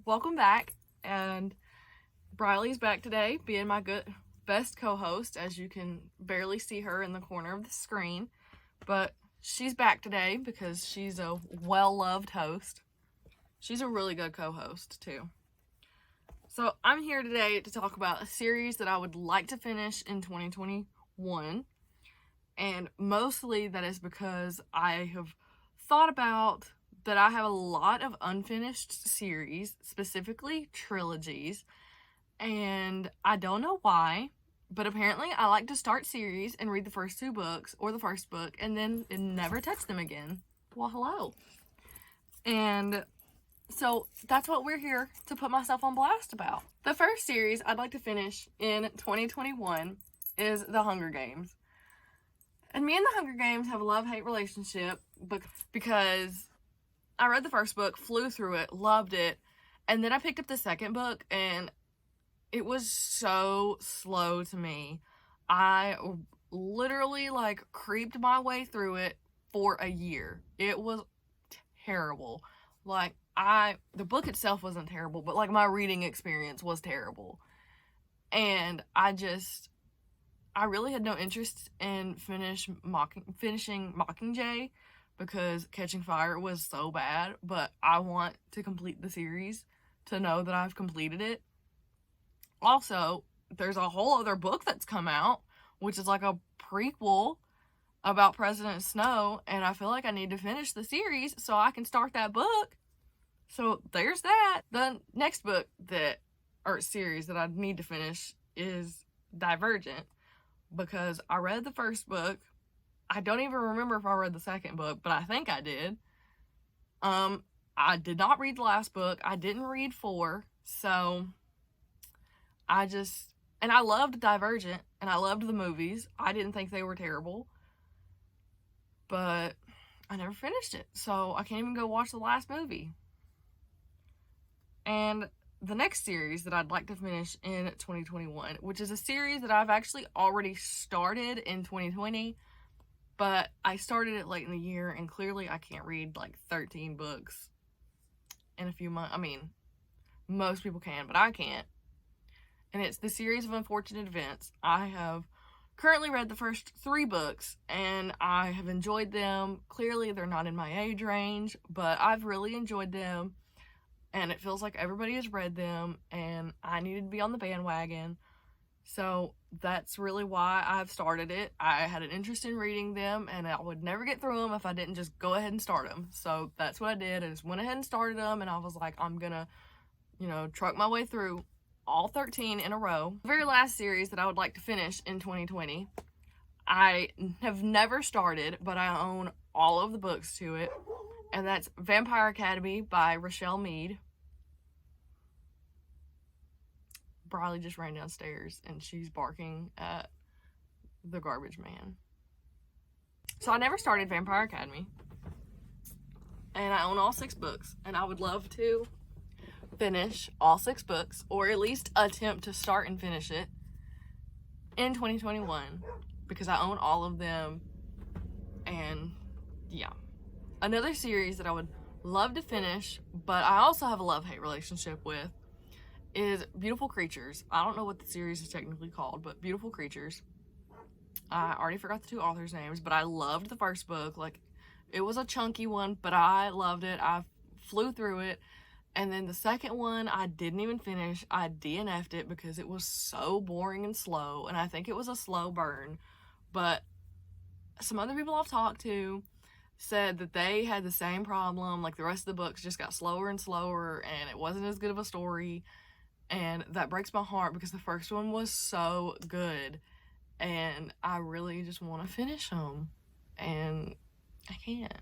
welcome back. And Briley's back today, being my best co-host, as you can barely see her in the corner of the screen. But she's back today because she's a well-loved host. She's a really good co-host, too. So I'm here today to talk about a series that I would like to finish in 2021. And mostly that is because I have thought about that I have a lot of unfinished series, specifically trilogies, and I don't know why, but apparently I like to start series and read the first two books or the first book and then never touch them again. Well, hello. And so that's what we're here to put myself on blast about. The first series I'd like to finish in 2021 is The Hunger Games. And me and The Hunger Games have a love-hate relationship because I read the first book, flew through it, loved it, and then I picked up the second book, and it was so slow to me. I literally, creeped my way through it for a year. It was terrible. The book itself wasn't terrible, but, my reading experience was terrible. And I really had no interest in finishing Mockingjay because Catching Fire was so bad, but I want to complete the series to know that I've completed it. Also, there's a whole other book that's come out, which is like a prequel about President Snow, and I feel like I need to finish the series so I can start that book. So there's that. The next book series that I need to finish is Divergent, because I read the first book. I don't even remember if I read the second book, but I think I did. I did not read the last book. I didn't read 4, so I loved Divergent, and I loved the movies. I didn't think they were terrible, but I never finished it, so I can't even go watch the last movie. And the next series that I'd like to finish in 2021, which is a series that I've actually already started in 2020, but I started it late in the year, and clearly I can't read 13 books in a few months. I mean, most people can, but I can't. And it's the series of Unfortunate Events. I have currently read the first 3 books, and I have enjoyed them. Clearly they're not in my age range, but I've really enjoyed them. And it feels like everybody has read them, and I needed to be on the bandwagon. So that's really why I've started it. I had an interest in reading them, and I would never get through them if I didn't just go ahead and start them. So that's what I did. I just went ahead and started them, and I was like, I'm gonna, truck my way through all 13 in a row. The very last series that I would like to finish in 2020, I have never started, but I own all of the books to it. And that's Vampire Academy by Rochelle Mead. Briley just ran downstairs and she's barking at the garbage man. So I never started Vampire Academy. And I own all 6 books. And I would love to finish all 6 books, or at least attempt to start and finish it in 2021, because I own all of them. And yeah. Another series that I would love to finish, but I also have a love-hate relationship with, is Beautiful Creatures. I don't know what the series is technically called, but Beautiful Creatures. I already forgot the 2 authors' names, but I loved the first book. It was a chunky one, but I loved it. I flew through it. And then the second one, I didn't even finish. I DNF'd it because it was so boring and slow, and I think it was a slow burn. But some other people I've talked to said that they had the same problem. The rest of the books just got slower and slower, and it wasn't as good of a story. And that breaks my heart because the first one was so good, and I really just want to finish them, and I can't.